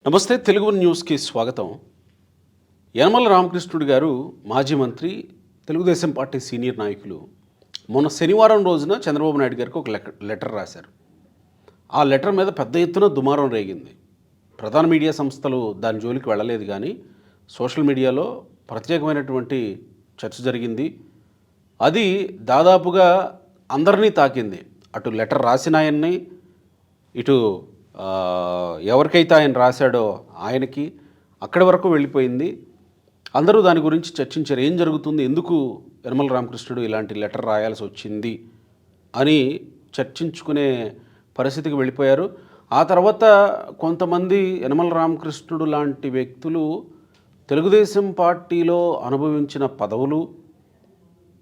నమస్తే తెలుగు న్యూస్కి స్వాగతం. యనమల రామకృష్ణుడు గారు మాజీ మంత్రి, తెలుగుదేశం పార్టీ సీనియర్ నాయకులు మొన్న శనివారం రోజున చంద్రబాబు నాయుడు గారికి ఒక లెటర్ రాశారు. ఆ లెటర్ మీద పెద్ద ఎత్తున దుమారం రేగింది. ప్రధాన మీడియా సంస్థలు దాని జోలికి వెళ్ళలేదు, కానీ సోషల్ మీడియాలో ప్రత్యేకమైనటువంటి చర్చ జరిగింది. అది దాదాపుగా అందరినీ తాకింది. అటు లెటర్ రాసిన ఆయన్ని, ఇటు ఎవరికైతే ఆయన రాశాడో ఆయనకి, అక్కడి వరకు వెళ్ళిపోయింది. అందరూ దాని గురించి చర్చించారు. ఏం జరుగుతుంది, ఎందుకు యనమల రామకృష్ణుడు ఇలాంటి లెటర్ రాయాల్సి వచ్చింది అని చర్చించుకునే పరిస్థితికి వెళ్ళిపోయారు. ఆ తర్వాత కొంతమంది యనమల రామకృష్ణుడు లాంటి వ్యక్తులు తెలుగుదేశం పార్టీలో అనుభవించిన పదవులు,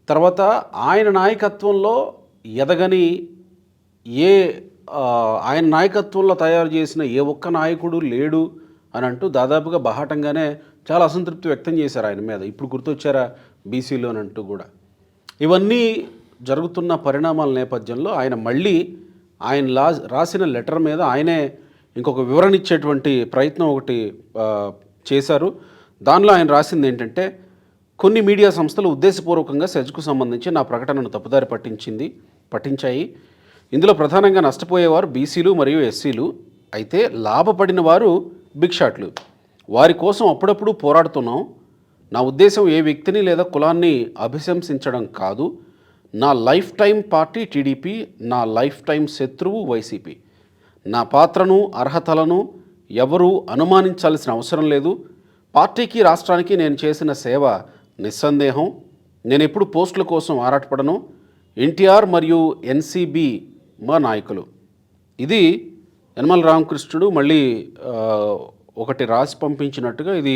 తర్వాత ఆయన నాయకత్వంలో ఎదగని ఆయన నాయకత్వంలో తయారు చేసిన ఏ ఒక్క నాయకుడు లేడు అని అంటూ దాదాపుగా బహాటంగానే చాలా అసంతృప్తి వ్యక్తం చేశారు ఆయన మీద. ఇప్పుడు గుర్తొచ్చారా బీసీలో అని అంటూ కూడా. ఇవన్నీ జరుగుతున్న పరిణామాల నేపథ్యంలో ఆయన మళ్ళీ రాసిన లెటర్ మీద ఆయనే ఇంకొక వివరణ ఇచ్చేటువంటి ప్రయత్నం ఒకటి చేశారు. దానిలో ఆయన రాసింది ఏంటంటే, కొన్ని మీడియా సంస్థలు ఉద్దేశపూర్వకంగా సెజ్కు సంబంధించి నా ప్రకటనను తప్పుదారి పట్టించాయి. ఇందులో ప్రధానంగా నష్టపోయేవారు బీసీలు మరియు ఎస్సీలు అయితే, లాభపడిన వారు బిగ్ షాట్లు. వారి కోసం అప్పుడప్పుడు పోరాడుతున్నాం. నా ఉద్దేశం ఏ వ్యక్తిని లేదా కులాన్ని అభిశంసించడం కాదు. నా లైఫ్ టైం పార్టీ టీడీపీ, నా లైఫ్ టైం శత్రువు వైసీపీ. నా పాత్రను, అర్హతలను ఎవరూ అనుమానించాల్సిన అవసరం లేదు. పార్టీకి, రాష్ట్రానికి నేను చేసిన సేవ నిస్సందేహం. నేను ఎప్పుడు పోస్టుల కోసం ఆరాటపడను. ఎన్టీఆర్ మరియు ఎన్సీబీ మా నాయకులు. ఇది యనమల రామకృష్ణుడు మళ్ళీ ఒకటి రాసి పంపించినట్టుగా ఇది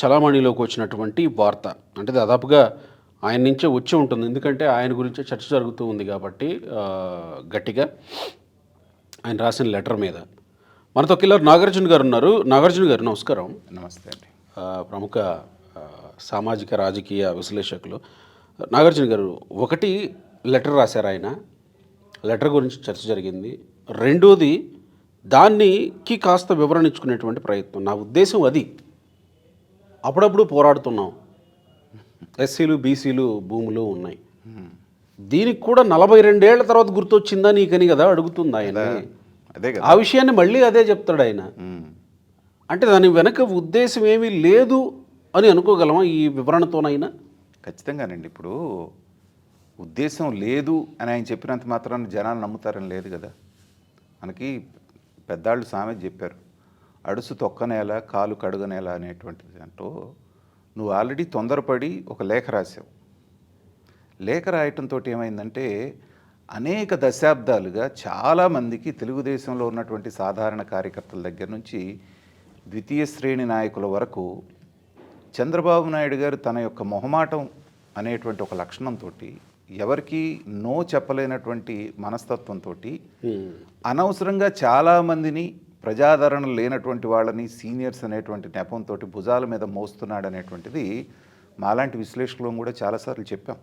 చలామణిలోకి వచ్చినటువంటి వార్త. అంటే దాదాపుగా ఆయన నుంచే వచ్చి ఉంటుంది, ఎందుకంటే ఆయన గురించే చర్చ జరుగుతూ ఉంది కాబట్టి గట్టిగా ఆయన రాసిన లెటర్ మీద. మనతో కిల్లర్ నాగార్జున గారు ఉన్నారు. నాగార్జున గారు నమస్కారం. నమస్తే అండి. ప్రముఖ సామాజిక రాజకీయ విశ్లేషకులు. నాగార్జున గారు, ఒకటి లెటర్ రాశారు ఆయన, లెటర్ గురించి చర్చ జరిగింది. రెండోది దానికి కాస్త వివరణ ఇచ్చుకునేటువంటి ప్రయత్నం. నా ఉద్దేశం అది, అప్పుడప్పుడు పోరాడుతున్నాం, ఎస్సీలు బీసీలు భూములు ఉన్నాయి, దీనికి కూడా 42 ఏళ్ల తర్వాత గుర్తొచ్చిందా నీకని కదా అడుగుతుంది ఆయన. అదే ఆ విషయాన్ని మళ్ళీ అదే చెప్తాడు ఆయన. అంటే దాని వెనక ఉద్దేశం ఏమీ లేదు అని అనుకోగలమా ఈ వివరణతోనైనా? ఖచ్చితంగానండి. ఇప్పుడు ఉద్దేశం లేదు అని ఆయన చెప్పినంత మాత్రాన జనాలు నమ్ముతారని లేదు కదా. మనకి పెద్దాళ్ళు సామెత చెప్పారు, అడుసు తొక్కనేల కాలు కడుగనేల అనేటువంటిది. అంటూ నువ్వు ఆల్రెడీ తొందరపడి ఒక లేఖ రాసావు. లేఖ రాయటంతో ఏమైందంటే, అనేక దశాబ్దాలుగా చాలామందికి తెలుగుదేశంలో ఉన్నటువంటి సాధారణ కార్యకర్తల దగ్గర నుంచి ద్వితీయ శ్రేణి నాయకుల వరకు చంద్రబాబు నాయుడు గారు తన యొక్క మొహమాటం అనేటువంటి ఒక లక్షణంతో, ఎవరికి నో చెప్పలేనటువంటి మనస్తత్వంతో అనవసరంగా చాలామందిని, ప్రజాదరణ లేనటువంటి వాళ్ళని సీనియర్స్ అనేటువంటి నెపంతో భుజాల మీద మోస్తున్నాడు అనేటువంటిది మాలాంటి విశ్లేషకులు కూడా చాలాసార్లు చెప్పాం.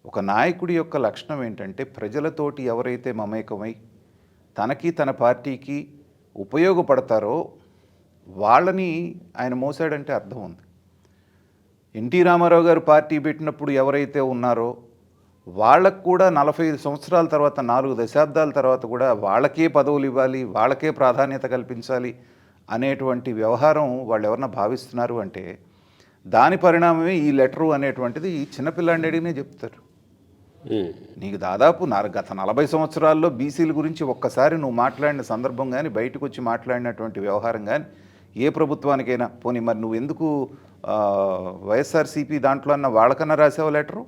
ఒక నాయకుడి యొక్క లక్షణం ఏంటంటే, ప్రజలతోటి ఎవరైతే మమేకమై తనకి తన పార్టీకి ఉపయోగపడతారో వాళ్ళని ఆయన మోసాడంటే అర్థం ఉంది. ఎన్టీ రామారావు గారు పార్టీ పెట్టినప్పుడు ఎవరైతే ఉన్నారో వాళ్ళకు కూడా 45 సంవత్సరాల తర్వాత, 4 దశాబ్దాల తర్వాత కూడా వాళ్ళకే పదవులు ఇవ్వాలి, వాళ్ళకే ప్రాధాన్యత కల్పించాలి అనేటువంటి వ్యవహారం వాళ్ళు ఎవరన్నా భావిస్తున్నారు అంటే దాని పరిణామమే ఈ లెటరు అనేటువంటిది. చిన్నపిల్లాడిని అడిగినే చెప్తారు. నీకు దాదాపు గత 40 సంవత్సరాల్లో బీసీల గురించి ఒక్కసారి నువ్వు మాట్లాడిన సందర్భం కానీ, బయటకు వచ్చి మాట్లాడినటువంటి వ్యవహారం కానీ ఏ ప్రభుత్వానికైనా, పోనీ మరి నువ్వు ఎందుకు వైఎస్ఆర్సీపీ దాంట్లో అన్న వాళ్ళకన్నా రాసావు లెటరు?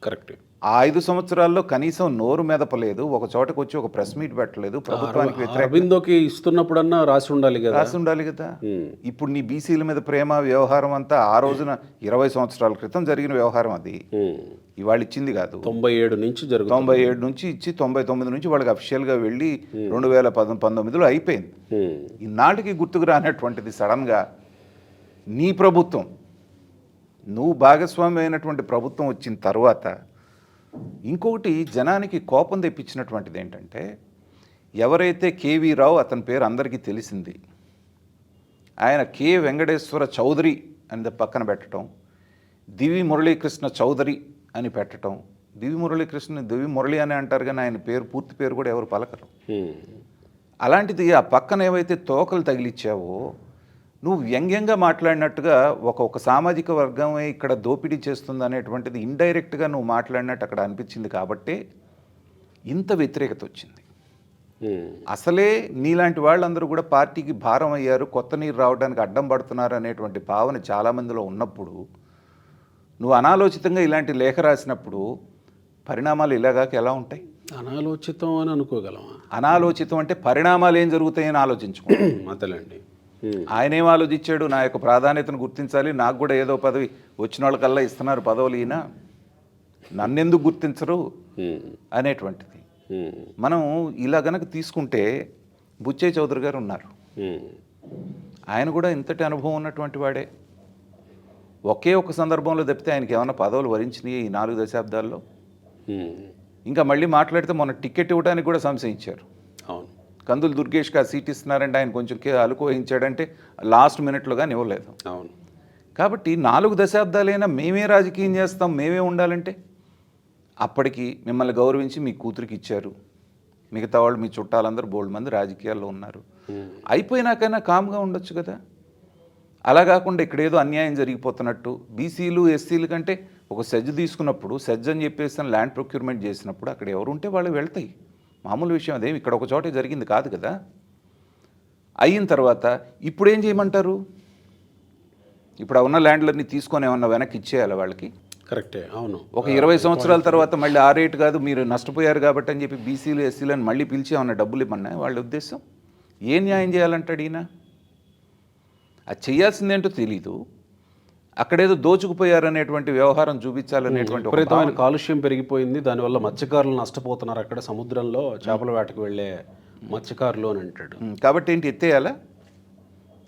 కరెక్ట్. ఆ 5 సంవత్సరాల్లో కనీసం నోరు మెదపలేదు, ఒక చోటకు వచ్చి ఒక ప్రెస్ మీట్ పెట్టలేదు, ప్రభుత్వానికి వ్యతిరేకంగా ఇస్తున్నప్పుడన్నా రాసి ఉండాలి కదా. ఇప్పుడు నీ బీసీల మీద ప్రేమ వ్యవహారం అంతా ఆ రోజున 20 సంవత్సరాల క్రితం జరిగిన వ్యవహారం అది. ఇవాళ ఇచ్చింది కాదు. 97 నుంచి ఇచ్చి 99 నుంచి వాళ్ళకి అఫిషియల్గా వెళ్ళి 2019లో అయిపోయింది. ఈనాటికి గుర్తుకు రానటువంటిది సడన్గా నీ ప్రభుత్వం, నువ్వు భాగస్వామి అయినటువంటి ప్రభుత్వం వచ్చిన తర్వాత ఇంకొకటి జనానికి కోపం తెప్పించినటువంటిది ఏంటంటే, ఎవరైతే కేవీ రావు, అతని పేరు అందరికీ తెలిసింది, ఆయన కె వెంకటేశ్వర చౌదరి అని పక్కన పెట్టడం, దివి మురళీకృష్ణ చౌదరి అని పెట్టడం. దివి మురళి అని అంటారు కానీ ఆయన పేరు పూర్తి పేరు కూడా ఎవరు పలకరు. అలాంటిది ఆ పక్కన ఏవైతే తోకలు తగిలిచ్చావో, నువ్వు వ్యంగ్యంగా మాట్లాడినట్టుగా ఒక సామాజిక వర్గమే ఇక్కడ దోపిడీ చేస్తుంది అనేటువంటిది ఇండైరెక్ట్గా నువ్వు మాట్లాడినట్టు అక్కడ అనిపించింది కాబట్టే ఇంత వ్యతిరేకత వచ్చింది. అసలే నీలాంటి వాళ్ళందరూ కూడా పార్టీకి భారం అయ్యారు, కొత్త నీరు రావడానికి అడ్డం పడుతున్నారు అనేటువంటి భావన చాలామందిలో ఉన్నప్పుడు నువ్వు అనాలోచితంగా ఇలాంటి లేఖ రాసినప్పుడు పరిణామాలు ఇలాగాక ఎలా ఉంటాయి? అనాలోచితం అని అనుకోగలమా? అనాలోచితం అంటే పరిణామాలు ఏం జరుగుతాయని ఆలోచించుకో. అదేలేండి. ఆయన ఏం ఆలోచించాడు? నా యొక్క ప్రాధాన్యతను గుర్తించాలి, నాకు కూడా ఏదో పదవి వచ్చిన వాళ్ళకల్లా ఇస్తున్నారు పదవులు, ఈయన నన్నెందుకు గుర్తించరు అనేటువంటిది. మనం ఇలా గనక తీసుకుంటే బుచ్చయ్య చౌదరి గారు ఉన్నారు, ఆయన కూడా ఇంతటి అనుభవం ఉన్నటువంటి వాడే. ఒకే ఒక సందర్భంలో తప్పితే ఆయనకి ఏమైనా పదవులు వరించినాయి ఈ 4 దశాబ్దాల్లో? ఇంకా మళ్ళీ మాట్లాడితే మొన్న టికెట్ ఇవ్వడానికి కూడా సంశయించారు. అవును, కందులు దుర్గేష్కి ఆ సీట్ ఇస్తున్నారంటే ఆయన కొంచెం అలుకు వహించాడంటే లాస్ట్ మినిట్లో కానీ ఇవ్వలేదు. అవును. కాబట్టి 4 దశాబ్దాలైనా మేమే రాజకీయం చేస్తాం, మేమే ఉండాలంటే అప్పటికి మిమ్మల్ని గౌరవించి మీ కూతురికి ఇచ్చారు, మిగతా వాళ్ళు మీ చుట్టాలందరూ బోల్డ్ మంది రాజకీయాల్లో ఉన్నారు, అయిపోయినాకైనా కామ్గా ఉండొచ్చు కదా. అలా కాకుండా ఇక్కడ ఏదో అన్యాయం జరిగిపోతున్నట్టు, బీసీలు ఎస్సీల కంటే ఒక సెజ్ తీసుకున్నప్పుడు, సెజ్ అని చెప్పేసి ల్యాండ్ ప్రొక్యూర్మెంట్ చేసినప్పుడు అక్కడ ఎవరు ఉంటే వాళ్ళు వెళ్తాయి, మామూలు విషయం అదేమి ఇక్కడ ఒక చోటే జరిగింది కాదు కదా. అయిన తర్వాత ఇప్పుడు ఏం చేయమంటారు? ఇప్పుడు ఉన్న ల్యాండ్లన్నీ తీసుకొని ఏమన్నా వెనక్కి ఇచ్చేయాలి వాళ్ళకి? కరెక్టే. అవును. ఒక 20 సంవత్సరాల తర్వాత మళ్ళీ ఆ రేటు కాదు, మీరు నష్టపోయారు కాబట్టి అని చెప్పి బీసీలు ఎస్సీలను మళ్ళీ పిలిచి ఏమన్నా డబ్బులు ఇవ్వమన్నా వాళ్ళ ఉద్దేశం? ఏం న్యాయం చేయాలంటాడు ఈయన? అది చేయాల్సిందేంటో తెలీదు, అక్కడేదో దోచుకుపోయారనేటువంటి వ్యవహారం చూపించాలనేటువంటి విపరీతమైన కాలుష్యం పెరిగిపోయింది, దానివల్ల మత్స్యకారులు నష్టపోతున్నారు, అక్కడ సముద్రంలో చేపల వేటకు వెళ్ళే మత్స్యకారులు అని అంటాడు. కాబట్టి ఏంటి, ఎత్తేయాలా,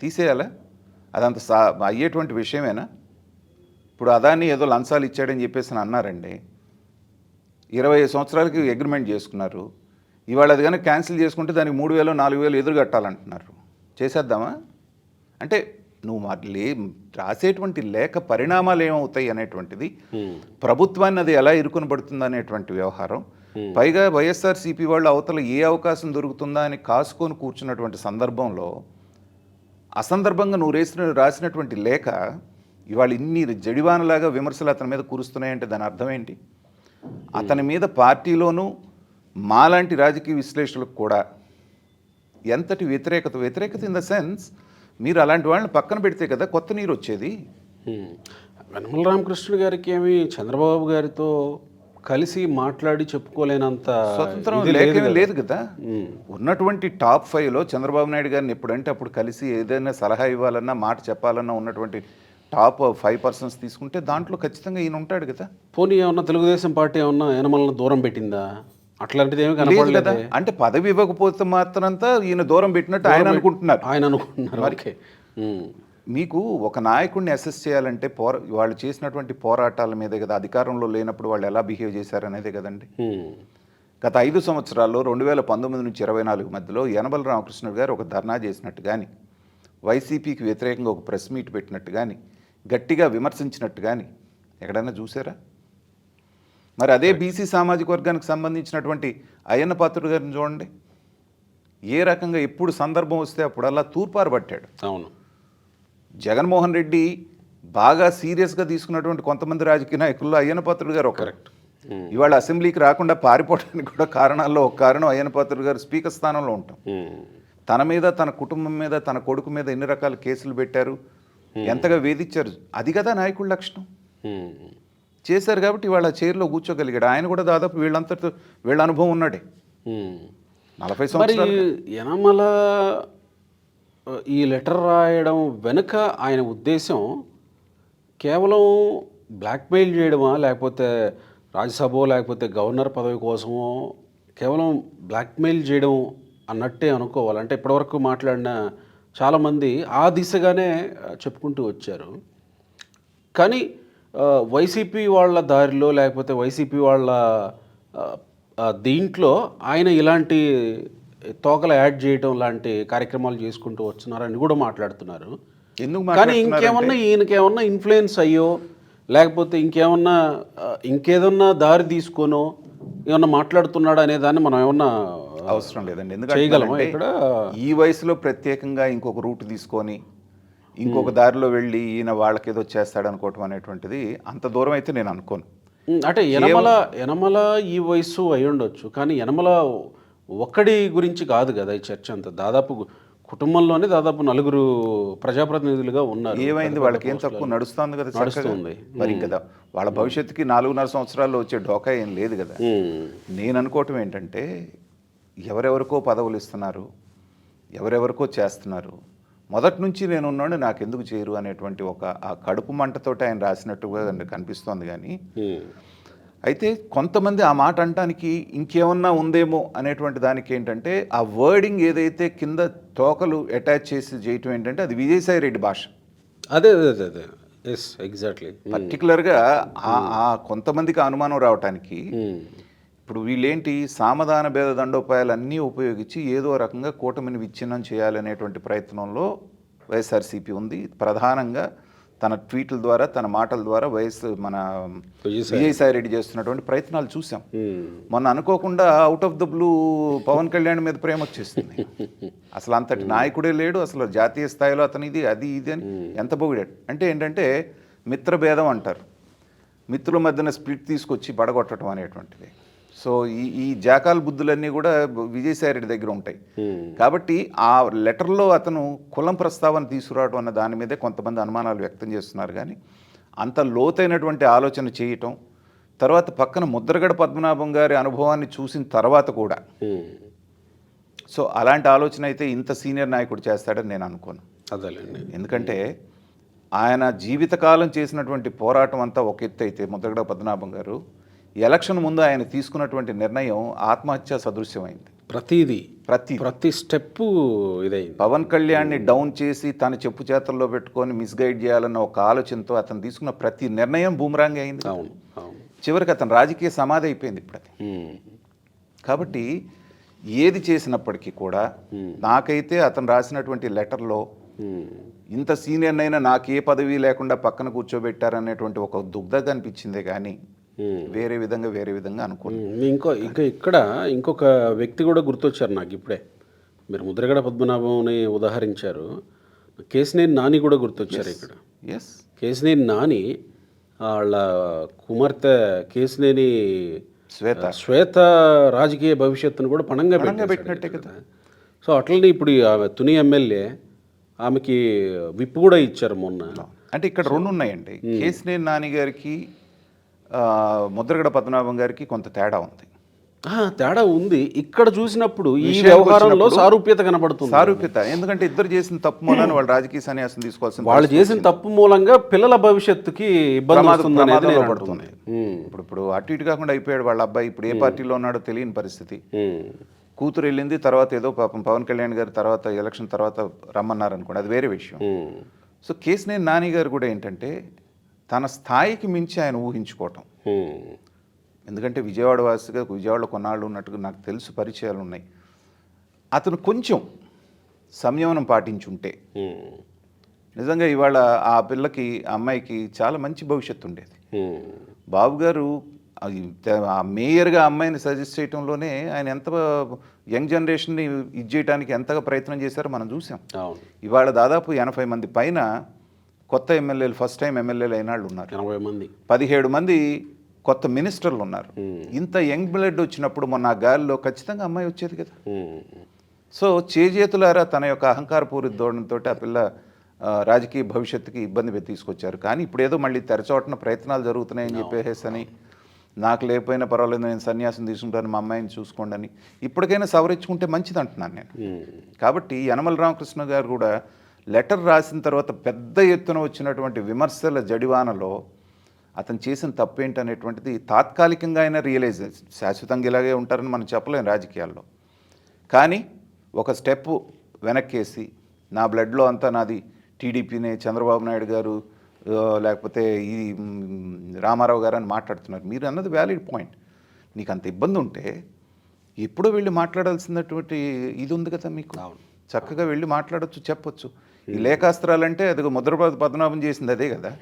తీసేయాలా? అదంత అయ్యేటువంటి విషయమేనా? ఇప్పుడు అదాన్ని ఏదో లంచాలు ఇచ్చాడని చెప్పేసి అన్నారండి, 20 సంవత్సరాలకి అగ్రిమెంట్ చేసుకున్నారు, ఇవాళ అది కానీ క్యాన్సిల్ చేసుకుంటే దానికి 3,000 4,000 ఎదురు కట్టాలంటున్నారు. చేసేద్దామా? అంటే నువ్వు రాసేటువంటి లేఖ పరిణామాలు ఏమవుతాయి అనేటువంటిది, ప్రభుత్వాన్ని అది ఎలా ఇరుకుని పడుతుంది అనేటువంటి వ్యవహారం. పైగా వైఎస్ఆర్సీపీ వాళ్ళు అవతల ఏ అవకాశం దొరుకుతుందా అని కాసుకొని కూర్చున్నటువంటి సందర్భంలో అసందర్భంగా నువ్వు రాసినటువంటి లేఖ ఇవాళ ఇన్ని జడివానలాగా విమర్శలు అతని మీద కురుస్తున్నాయంటే దాని అర్థం ఏంటి? అతని మీద పార్టీలోనూ మాలాంటి రాజకీయ విశ్లేషకులకు కూడా ఎంతటి వ్యతిరేకత ఇన్ ద సెన్స్, మీరు అలాంటి వాళ్ళని పక్కన పెడితే కదా కొత్త నీరు వచ్చేది. యనమల రామకృష్ణుడు గారికి ఏమి చంద్రబాబు గారితో కలిసి మాట్లాడి చెప్పుకోలేనంత స్వతంత్రం లేదు కదా. ఉన్నటువంటి టాప్ 5లో చంద్రబాబు నాయుడు గారిని ఎప్పుడంటే అప్పుడు కలిసి ఏదైనా సలహా ఇవ్వాలన్నా మాట చెప్పాలన్నా ఉన్నటువంటి టాప్ 5 పర్సన్స్ తీసుకుంటే దాంట్లో ఖచ్చితంగా ఈయన ఉంటాడు కదా. పోనీ ఏమన్నా తెలుగుదేశం పార్టీ ఏమన్నా యనమలను దూరం పెట్టిందా? అట్లాంటిది ఏమి కనపడలేదు కదా. అంటే పదవి ఇవ్వకపోతే మాత్రంతా ఈయన దూరం పెట్టినట్టు ఆయన అనుకుంటున్నారు. ఓకే. మీకు ఒక నాయకుడిని అసెస్ చేయాలంటే వాళ్ళు చేసినటువంటి పోరాటాల మీదే కదా, అధికారంలో లేనప్పుడు వాళ్ళు ఎలా బిహేవ్ చేశారనేదే కదండి. గత 5 సంవత్సరాల్లో 2019 నుంచి 24 మధ్యలో యనమల రామకృష్ణుడు గారు ఒక ధర్నా చేసినట్టు కానీ, వైసీపీకి వ్యతిరేకంగా ఒక ప్రెస్ మీట్ పెట్టినట్టు కానీ, గట్టిగా విమర్శించినట్టు కానీ ఎక్కడైనా చూసారా? మరి అదే బీసీ సామాజిక వర్గానికి సంబంధించినటువంటి అయ్యన్న పాత్రుడు గారిని చూడండి, ఏ రకంగా ఎప్పుడు సందర్భం వస్తే అప్పుడు అలా తూర్పారు పట్టాడు. అవును. జగన్మోహన్ రెడ్డి బాగా సీరియస్గా తీసుకున్నటువంటి కొంతమంది రాజకీయ నాయకుల్లో అయ్యన్న పాత్రుడు గారు కరెక్ట్. ఇవాళ అసెంబ్లీకి రాకుండా పారిపోవడానికి కూడా కారణాల్లో ఒక కారణం అయ్యన్న పాత్రుడు గారు స్పీకర్ స్థానంలో ఉంటాం. తన మీద, తన కుటుంబం మీద, తన కొడుకు మీద ఎన్ని రకాల కేసులు పెట్టారు, ఎంతగా వేధించారు, అది కదా నాయకుడి లక్షణం. చేశారు కాబట్టి వాళ్ళ చైర్లో కూర్చోగలిగాడు. ఆయన కూడా దాదాపు వీళ్ళంతటితో వీళ్ళ అనుభవం ఉన్నాడే 40 సంవత్సరాలు. యనమల ఈ లెటర్ రాయడం వెనుక ఆయన ఉద్దేశం కేవలం బ్లాక్మెయిల్ చేయడమా, లేకపోతే రాజ్యసభ లేకపోతే గవర్నర్ పదవి కోసమో కేవలం బ్లాక్మెయిల్ చేయడం అన్నట్టే అనుకోవాలి? అంటే ఇప్పటివరకు మాట్లాడిన చాలామంది ఆ దిశగానే చెప్పుకుంటూ వచ్చారు. కానీ వైసీపీ వాళ్ళ దారిలో లేకపోతే వైసీపీ వాళ్ళ దీంట్లో ఆయన ఇలాంటి తోకలు యాడ్ చేయటం లాంటి కార్యక్రమాలు చేసుకుంటూ వస్తున్నారని కూడా మాట్లాడుతున్నారు. ఎందుకు కానీ మాట్లాడుతున్నారంటే ఈయనకేమన్నా ఇన్ఫ్లుయెన్స్ అయ్యో లేకపోతే ఇంకేమన్నా ఇంకేదన్నా దారి తీసుకోనో ఏమన్నా మాట్లాడుతున్నాడా అనే దాన్ని మనం ఏమన్నా అవసరం లేదండి. చేయగలమా ఎందుకంటే ఇక్కడ? ఈ వయసులో ప్రత్యేకంగా ఇంకొక రూట్ తీసుకొని ఇంకొక దారిలో వెళ్ళి ఈయన వాళ్ళకేదో చేస్తాడు అనుకోవటం అనేటువంటిది అంత దూరం అయితే నేను అనుకోను. అంటే యనమల ఈ వయసు అయి ఉండొచ్చు, కానీ యనమల ఒక్కడి గురించి కాదు కదా ఈ చర్చ అంతా. దాదాపు కుటుంబంలోనే దాదాపు 4 ప్రజాప్రతినిధులుగా ఉన్నారు. ఏమైంది వాళ్ళకి ఏం తక్కువ నడుస్తుంది కదా, నడుస్తుంది. మరి కదా వాళ్ళ భవిష్యత్తుకి 4.5 సంవత్సరాల్లో వచ్చే డోకా ఏం లేదు కదా. నేను అనుకోవటం ఏంటంటే ఎవరెవరికో పదవులు ఇస్తున్నారు, ఎవరెవరికో చేస్తున్నారు, మొదటి నుంచి నేను ఉన్నాను నాకు ఎందుకు చేయరు అనేటువంటి ఒక ఆ కడుపు మంటతోటి ఆయన రాసినట్టుగా కనిపిస్తోంది. కానీ అయితే కొంతమంది ఆ మాట అనటానికి ఇంకేమన్నా ఉందేమో అనేటువంటి దానికి ఏంటంటే ఆ వర్డింగ్ ఏదైతే కింద తోకలు అటాచ్ చేసి చేయటం ఏంటంటే అది విజయసాయి రెడ్డి భాష. అదే అదే అదే అదే ఎస్ ఎగ్జాక్ట్లీ. పర్టికులర్గా ఆ కొంతమందికి అనుమానం రావటానికి ఇప్పుడు వీళ్ళేంటి సామధాన భేద దండోపాయాలు అన్నీ ఉపయోగించి ఏదో రకంగా కూటమిని విచ్ఛిన్నం చేయాలనేటువంటి ప్రయత్నంలో వైఎస్ఆర్సీపీ ఉంది. ప్రధానంగా తన ట్వీట్ల ద్వారా తన మాటల ద్వారా మన విజయసాయి రెడ్డి చేస్తున్నటువంటి ప్రయత్నాలు చూసాం. మొన్న అనుకోకుండా out of the blue Pawan Kalyan మీద ప్రేమ వచ్చేస్తుంది. అసలు అంతటి నాయకుడే లేడు, అసలు జాతీయ స్థాయిలో అతను ఇది అది ఇది అని ఎంత పొగిడాడు. అంటే ఏంటంటే మిత్రభేదం అంటారు, మిత్రుల మధ్యన స్ప్లిట్ తీసుకొచ్చి పడగొట్టడం అనేటువంటిది. సో ఈ జాకాల బుద్ధులన్నీ కూడా విజయసాయి రెడ్డి దగ్గర ఉంటాయి. కాబట్టి ఆ లెటర్లో అతను కులం ప్రస్తావన తీసుకురావడం అన్న దాని మీదే కొంతమంది అనుమానాలు వ్యక్తం చేస్తున్నారు. కానీ అంత లోతైనటువంటి ఆలోచన చేయటం, తర్వాత పక్కన ముద్రగడ పద్మనాభం గారి అనుభవాన్ని చూసిన తర్వాత కూడా సో అలాంటి ఆలోచన అయితే ఇంత సీనియర్ నాయకుడు చేస్తాడని నేను అనుకోను. అదేలేండి. ఎందుకంటే ఆయన జీవితకాలం చేసినటువంటి పోరాటం అంతా ఒక ఎత్తు అయితే ముద్రగడ పద్మనాభం గారు ఎలక్షన్ ముందు ఆయన తీసుకున్నటువంటి నిర్ణయం ఆత్మహత్య సదృశ్యమైంది. ప్రతి స్టెప్పు ఇదైంది. పవన్ కళ్యాణ్ని డౌన్ చేసి తన చెప్పు చేతల్లో పెట్టుకొని మిస్గైడ్ చేయాలన్న ఒక ఆలోచనతో అతను తీసుకున్న ప్రతి నిర్ణయం బూమరాంగ్ అయింది. చివరికి అతను రాజకీయ సమాధి అయిపోయింది ఇప్పుడు అది. కాబట్టి ఏది చేసినప్పటికీ కూడా నాకైతే అతను రాసినటువంటి లెటర్లో ఇంత సీనియర్నైనా నాకు ఏ పదవి లేకుండా పక్కన కూర్చోబెట్టారనేటువంటి ఒక దుగ్ధత అనిపించిందే కానీ వేరే విధంగా అనుకున్నాను. ఇక్కడ ఇంకొక వ్యక్తి కూడా గుర్తొచ్చారు నాకు ఇప్పుడే. మీరు ముద్రగడ పద్మనాభంని ఉదాహరించారు, కేశినేని నాని కూడా గుర్తొచ్చారు ఇక్కడ. ఎస్, కేశినేని నాని వాళ్ళ కుమార్తె కేశినేని శ్వేత రాజకీయ భవిష్యత్తును కూడా పణంగా పెట్టినట్టే కదా. సో అట్లనే ఇప్పుడు ఆమె తుని ఎమ్మెల్యే ఆమెకి విప్ కూడా ఇచ్చారు మొన్న. అంటే ఇక్కడ 2 ఉన్నాయండి. కేశినేని నాని గారికి ముద్రగడ పద్మనాభం గారికి కొంత తేడా ఉంది. తేడా ఉంది. ఇక్కడ చూసినప్పుడు ఈ వ్యవహారంలో సారూప్యత కనబడుతుంది. ఎందుకంటే ఇద్దరు చేసిన తప్పు మూలాన్ని వాళ్ళు రాజకీయ సన్యాసం తీసుకోవాల్సింది. వాళ్ళు చేసిన తప్పు మూలంగా పిల్లల భవిష్యత్తుకి ఇబ్బంది పడుతుంది. ఇప్పుడు అటు ఇటు కాకుండా అయిపోయాడు వాళ్ళ అబ్బాయి. ఇప్పుడు ఏ పార్టీలో ఉన్నాడో తెలియని పరిస్థితి. కూతురు వెళ్ళింది, తర్వాత ఏదో పాపం పవన్ కళ్యాణ్ గారు తర్వాత ఎలక్షన్ తర్వాత రమ్మన్నారు అనుకోండి, అది వేరే విషయం. సో కేశినేని నాని గారు కూడా ఏంటంటే తన స్థాయికి మించి ఆయన ఊహించుకోవటం. ఎందుకంటే విజయవాడ వాసిగా విజయవాడలో కొన్నాళ్ళు ఉన్నట్టుగా నాకు తెలుసు, పరిచయాలు ఉన్నాయి. అతను కొంచెం సంయమనం పాటించుంటే నిజంగా ఇవాళ ఆ పిల్లకి అమ్మాయికి చాలా మంచి భవిష్యత్తు ఉండేది. బాబు గారు ఆ మేయర్గా అమ్మాయిని సజెస్ట్ చేయడంలోనే ఆయన ఎంత యంగ్ జనరేషన్ని ఇది చేయడానికి ఎంతగా ప్రయత్నం చేశారో మనం చూసాం. ఇవాళ దాదాపు 80 మంది పైన కొత్త ఎమ్మెల్యేలు, ఫస్ట్ టైం ఎమ్మెల్యేలు అయిన వాళ్ళు ఉన్నారు. 17 మంది కొత్త మినిస్టర్లు ఉన్నారు. ఇంత యంగ్ బ్లడ్ వచ్చినప్పుడు మొన్న ఆ గాలిలో ఖచ్చితంగా అమ్మాయి వచ్చేది కదా. సో చేజేతులారా తన యొక్క అహంకారపూరిత ధోరణితో ఆ పిల్ల రాజకీయ భవిష్యత్తుకి ఇబ్బంది తీసుకొచ్చారు. కానీ ఇప్పుడు ఏదో మళ్ళీ తెరచోటన ప్రయత్నాలు జరుగుతున్నాయని చెప్పేసి నాకు లేకపోయినా పర్వాలేదు, నేను సన్యాసం తీసుకుంటాను, మా అమ్మాయిని చూసుకోండి అని ఇప్పటికైనా సవరించుకుంటే మంచిది అంటున్నాను నేను. కాబట్టి యనమల రామకృష్ణ గారు కూడా లెటర్ రాసిన తర్వాత పెద్ద ఎత్తున వచ్చినటువంటి విమర్శల జడివానలో అతను చేసిన తప్పేంటి అనేటువంటిది తాత్కాలికంగా అయినా రియలైజ్, శాశ్వతంగా ఇలాగే ఉంటారని మనం చెప్పలేం రాజకీయాల్లో. కానీ ఒక స్టెప్ వెనక్కేసి నా బ్లడ్లో అంతా నాది టీడీపీనే, చంద్రబాబు నాయుడు గారు లేకపోతే ఈ రామారావు గారు అని మాట్లాడుతున్నారు. మీరు అన్నది వ్యాలిడ్ పాయింట్. నీకు అంత ఇబ్బంది ఉంటే ఎప్పుడో వెళ్ళి మాట్లాడాల్సినటువంటి ఇది ఉంది కదా మీకు. అవును. చక్కగా వెళ్ళి మాట్లాడొచ్చు, చెప్పొచ్చు. ఈ లేఖాస్త్రాలంటే అది ముద్ర పద్మనాభం చేసింది అదే కదా.